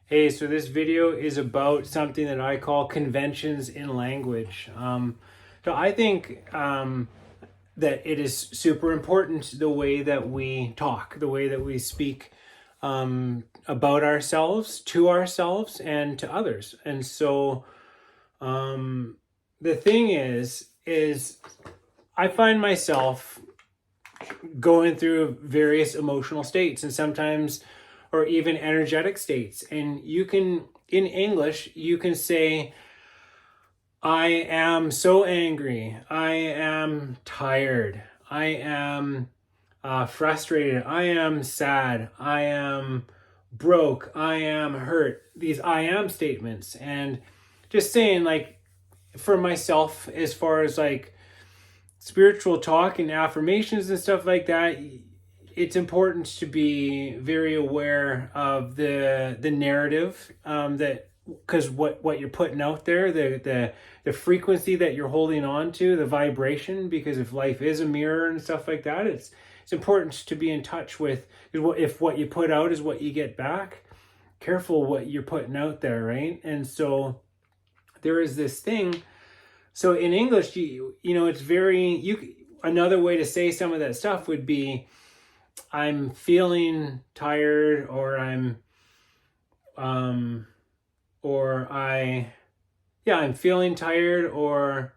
Hey, so this video is about something that I call conventions in language. So I think that it is super important the way that we talk, the way that we speak about ourselves, and to others. And so the thing is I find myself going through various emotional states and sometimes or even energetic states, and you can in English you can say I am so angry, I am tired, I am frustrated, I am sad, I am broke, I am hurt. These I am statements. And just saying, like, for myself, as far as like spiritual talk and affirmations and stuff like that, it's important to be very aware of the narrative, that because what you're putting out there, the frequency that you're holding on to, the vibration, because if life is a mirror and stuff like that, it's important to be in touch with, if what you put out is what you get back. Careful what you're putting out there, right? And so there is this thing. So in English, it's very, another way to say some of that stuff would be, I'm feeling tired, or I'm feeling tired, or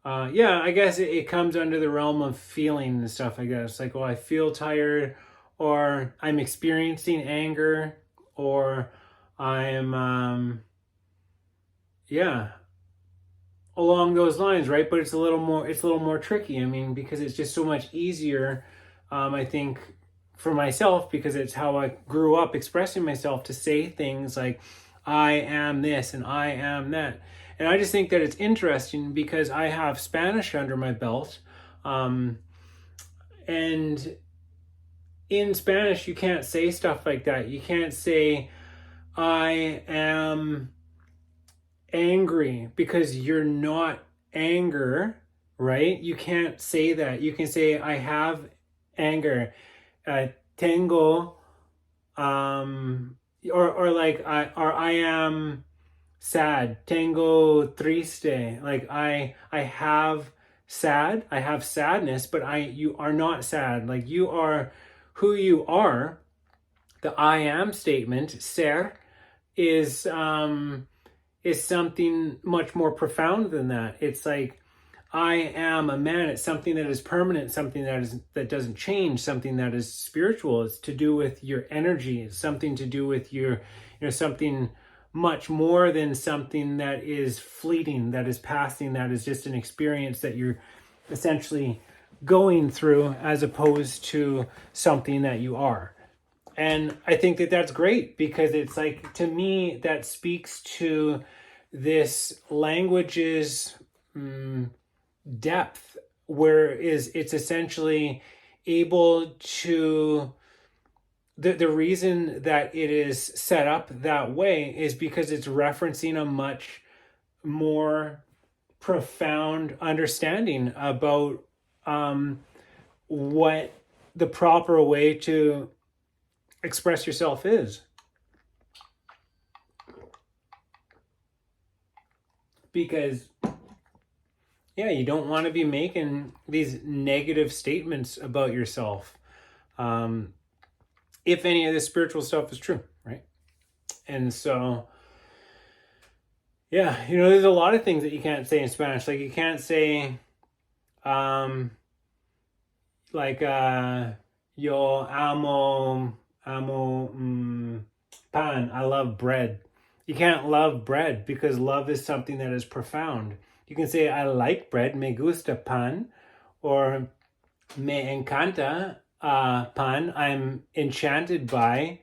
I guess it comes under the realm of feeling and stuff like that. It's like, oh, I feel tired, or I'm experiencing anger, or I'm along those lines, right? But it's a little more tricky. I mean, because it's just so much easier, I think, for myself, because it's how I grew up expressing myself, to say things like I am this and I am that. And I just think that it's interesting because I have Spanish under my belt, and in Spanish you can't say stuff like that. You can't say I am angry, because you're not anger, right? You can't say that. You can say I have anger, tengo, or like I am sad, tengo triste. Like I have sadness, but you are not sad. Like, you are who you are. The I am statement, ser, is something much more profound than that. It's like, I am a man. It's something that is permanent, something that doesn't change, something that is spiritual. It's to do with your energy. It's something to do with your, something much more than something that is fleeting, that is passing, that is just an experience that you're essentially going through, as opposed to something that you are. And I think that that's great, because it's like, to me, that speaks to this language's depth, where it's essentially able to, the reason that it is set up that way is because it's referencing a much more profound understanding about what the proper way to express yourself is. Because you don't want to be making these negative statements about yourself, if any of this spiritual stuff is true, right? And so there's a lot of things that you can't say in Spanish. Like, you can't say yo amo pan, I love bread. You can't love bread, because love is something that is profound. You can say I like bread, me gusta pan, or me encanta pan, I'm enchanted by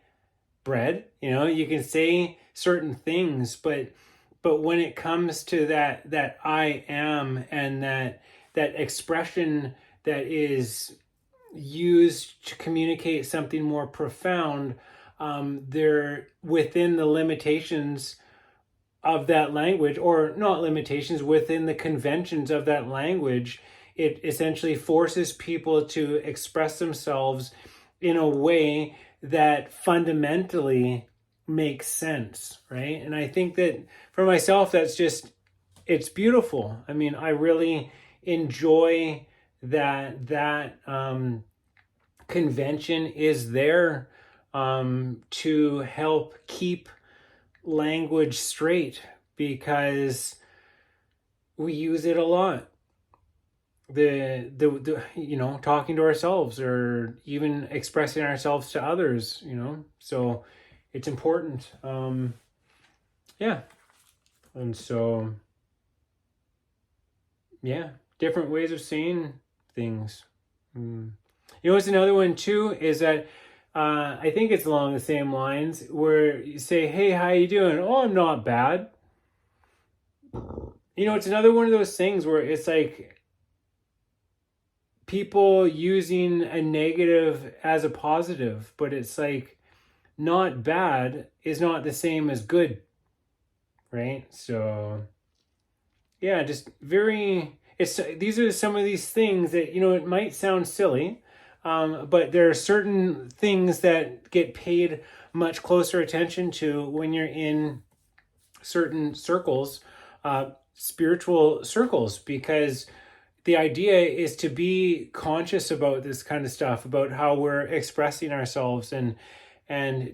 bread. You can say certain things, but when it comes to that I am, and that expression that is used to communicate something more profound, they're within the limitations of that language, or not limitations, within the conventions of that language. It essentially forces people to express themselves in a way that fundamentally makes sense, right? And I think that for myself, it's beautiful. I mean, I really enjoy that convention is there to help keep language straight, because we use it a lot. The talking to ourselves, or even expressing ourselves to others, so it's important. Yeah. And so, yeah, different ways of saying things. What's another one too is that I think it's along the same lines, where you say, hey, how you doing? Oh, I'm not bad. It's another one of those things where it's like people using a negative as a positive, but it's like not bad is not the same as good, right? So yeah, just these are some of these things that, it might sound silly, but there are certain things that get paid much closer attention to when you're in certain circles, spiritual circles, because the idea is to be conscious about this kind of stuff, about how we're expressing ourselves, and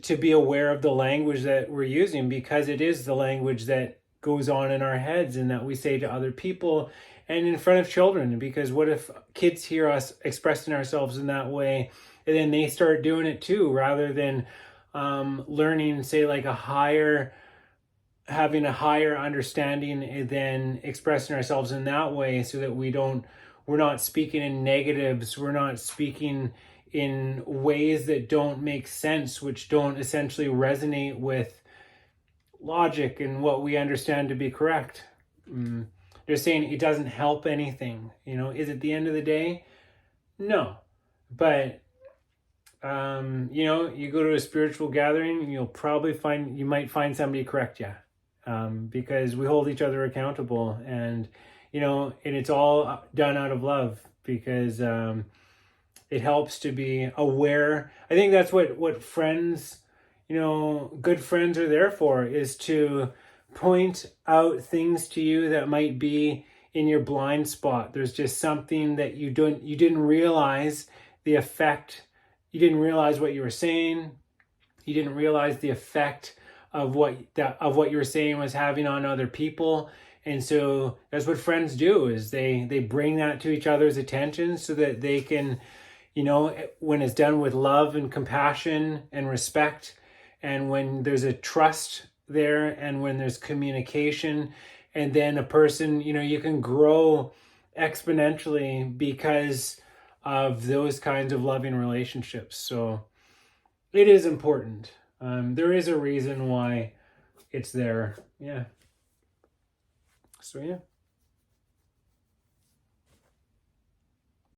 to be aware of the language that we're using, because it is the language that goes on in our heads and that we say to other people and in front of children. Because what if kids hear us expressing ourselves in that way, and then they start doing it too, rather than learning, say, like having a higher understanding and then expressing ourselves in that way, so that we're not speaking in negatives, we're not speaking in ways that don't make sense, which don't essentially resonate with logic and what we understand to be correct. They're saying it doesn't help anything. Is it the end of the day? No. But you go to a spiritual gathering, and you might find somebody correct you, because we hold each other accountable, and and it's all done out of love, because it helps to be aware. I think that's what friends, good friends are there for, is to point out things to you that might be in your blind spot. There's just something that you didn't realize the effect. You didn't realize what you were saying. You didn't realize the effect of what you were saying was having on other people. And so that's what friends do, is they bring that to each other's attention, so that they can, when it's done with love and compassion and respect, and when there's a trust there, and when there's communication, and then a person, you can grow exponentially because of those kinds of loving relationships. So it is important. There is a reason why it's there. Yeah. So yeah.